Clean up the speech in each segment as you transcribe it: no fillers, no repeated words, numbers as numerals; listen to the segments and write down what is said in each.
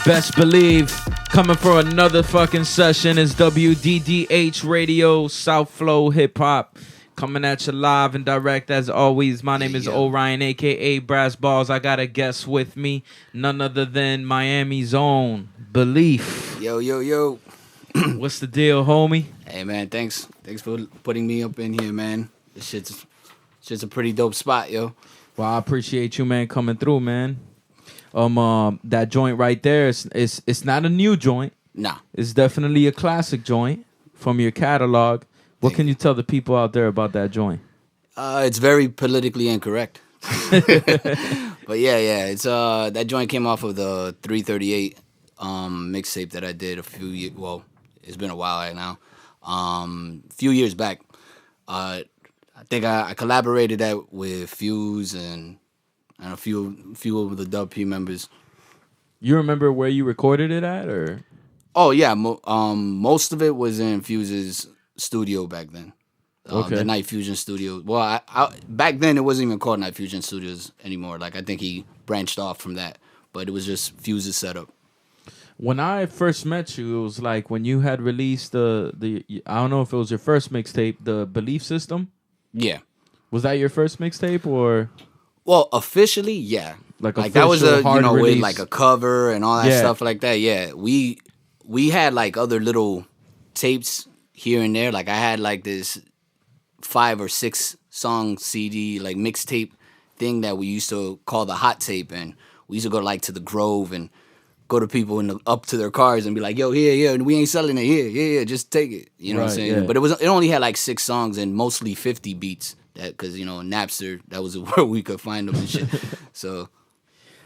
Best believe, coming for another fucking session is WDDH Radio, South Flow Hip Hop. Coming at you live and direct as always. My name is Orion, aka Brass Balls. I got a guest with me, none other than Miami's own Beleaf. Yo. What's the deal, homie? Hey man, thanks for putting me up in here, man. This shit's a pretty dope spot, yo. Well, I appreciate you, man, coming through, man. That joint right there, it's not a new joint. Nah. It's definitely a classic joint from your catalog. What can you tell the people out there about that joint? It's very politically incorrect. But yeah, it's that joint came off of the 338 mixtape that I did a few years. Well, it's been a while right now. A few years back. I think I collaborated that with Fuse and a few of the Dub P members. You remember where you recorded it at, or? Oh yeah, most of it was in Fuse's studio back then. The Night Fusion Studio. Well, I back then it wasn't even called Night Fusion Studios anymore. Like I think he branched off from that, but it was just Fuse's setup. When I first met you, it was like when you had released the I don't know if it was your first mixtape, the Beleaf System. Yeah. Was that your first mixtape or? Well, officially, yeah. Like that was a release. With like a cover and all that stuff like that. Yeah, we had like other little tapes here and there. Like I had like this 5 or 6 song CD like mixtape thing that we used to call the hot tape, and we used to go like to the Grove and go to people up to their cars and be like, "Yo, here, we ain't selling it here, yeah, just take it." You know what I'm saying? Yeah. But it only had like 6 songs and mostly 50 beats. That because Napster, that was where we could find them and shit. So,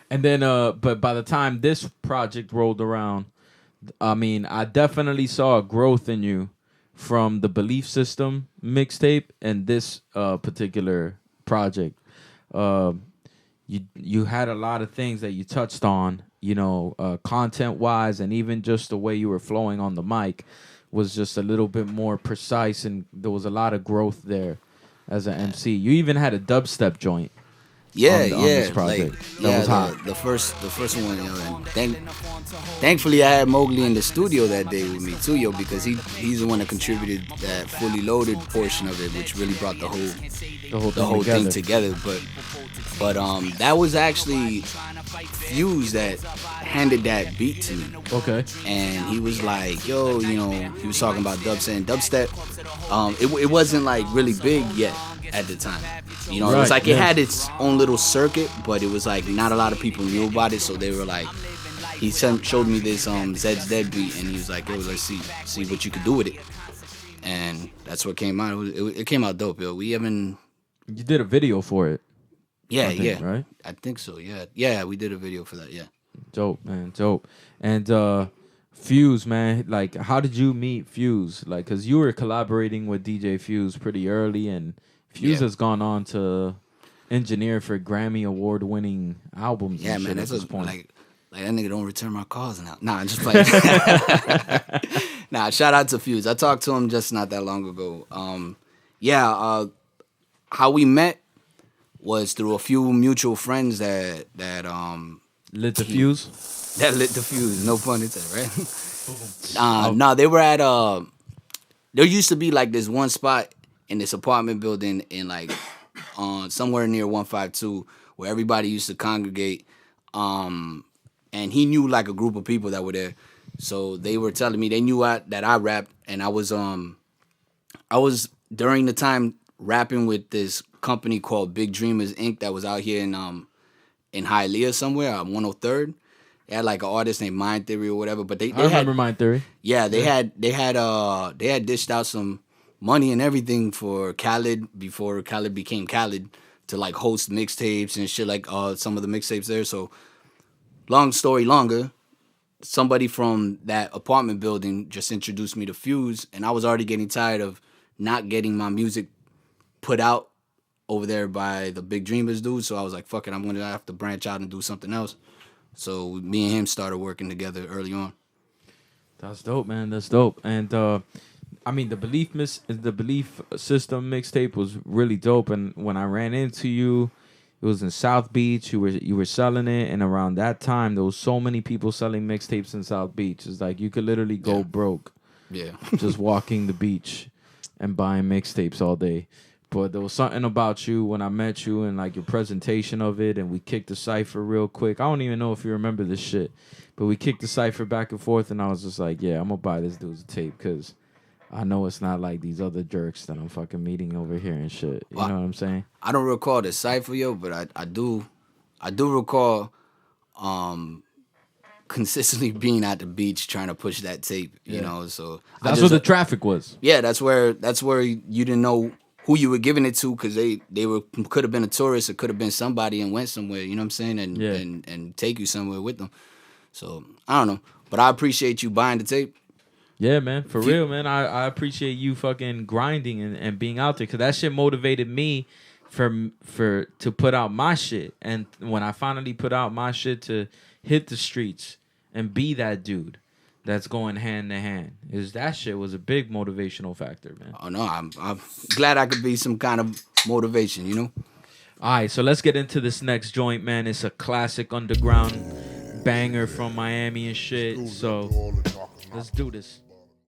and then but by the time this project rolled around, I mean, I definitely saw a growth in you from the Beleaf System mixtape and this particular project. You had a lot of things that you touched on, content wise, and even just the way you were flowing on the mic was just a little bit more precise, and there was a lot of growth there. As an MC, you even had a dubstep joint. On this project. That was hot. The first one, and thankfully I had Mogly in the studio that day with me too, because he's the one that contributed that fully loaded portion of it, which really brought the whole thing together. But that was actually Fuse that handed that beat to me. Okay. And he was like, "Yo, he was talking about dubstep. It wasn't like really big yet at the time. It was like it had its own little circuit, but it was like not a lot of people knew about it. So they were like, he showed me this Zed's Dead beat, and he was like, "Yo, let's see what you could do with it." And that's what came out. It came out dope, yo. You did a video for it. Yeah, right? I think so. Yeah, we did a video for that. Yeah. Dope, man, dope. And Fuse, man, like, how did you meet Fuse? Like, cause you were collaborating with DJ Fuse pretty early, and Fuse has gone on to engineer for Grammy award-winning albums. Yeah, and man, shit that's at this point. Like that nigga don't return my calls now. Nah, I'm just playing. Nah, shout out to Fuse. I talked to him just not that long ago. How we met was through a few mutual friends that lit the fuse. That lit the fuse. No pun intended, right? No, they were at there used to be like this one spot in this apartment building in like somewhere near 152 where everybody used to congregate. And he knew like a group of people that were there. So they were telling me they knew that I rapped, and I was during the time rapping with this company called Big Dreamers Inc. that was out here in Hialeah somewhere on 103rd. They had like an artist named Mind Theory or whatever, but I remember Mind Theory. Yeah, they had dished out some money and everything for Khaled before Khaled became Khaled to like host mixtapes and shit, like some of the mixtapes there. So long story longer, somebody from that apartment building just introduced me to Fuse, and I was already getting tired of not getting my music put out over there by the Big Dreamers dude. So I was like, fuck it, I'm going to have to branch out and do something else. So me and him started working together early on. That's dope, man. That's dope. And I mean, the Beleaf System mixtape was really dope. And when I ran into you, it It was in South Beach. You were selling it, and around that time, there was so many people selling mixtapes in South Beach. It's like you could literally go broke. Yeah. Just walking the beach and buying mixtapes all day. But there was something about you when I met you and like your presentation of it, and we kicked the cypher real quick. I don't even know if you remember this shit, but we kicked the cypher back and forth, and I was just like, yeah, I'm gonna buy this dude's tape because I know it's not like these other jerks that I'm fucking meeting over here and shit. You know what I'm saying? I don't recall the cypher, yo, but I do recall consistently being at the beach trying to push that tape, you know. So that's where the traffic was. Yeah, that's where you didn't know who you were giving it to because they could have been a tourist, it could have been somebody and went somewhere, you know what I'm saying, and take you somewhere with them. So I don't know, but I appreciate you buying the tape. Yeah, man, for real, man. I appreciate you fucking grinding and being out there because that shit motivated me to put out my shit. And when I finally put out my shit to hit the streets and be that dude that's going hand to hand, that shit was a big motivational factor, man. Oh no, I'm glad I could be some kind of motivation, you know. All right, so let's get into this next joint, man. It's a classic underground banger from Miami and shit. So let's do this.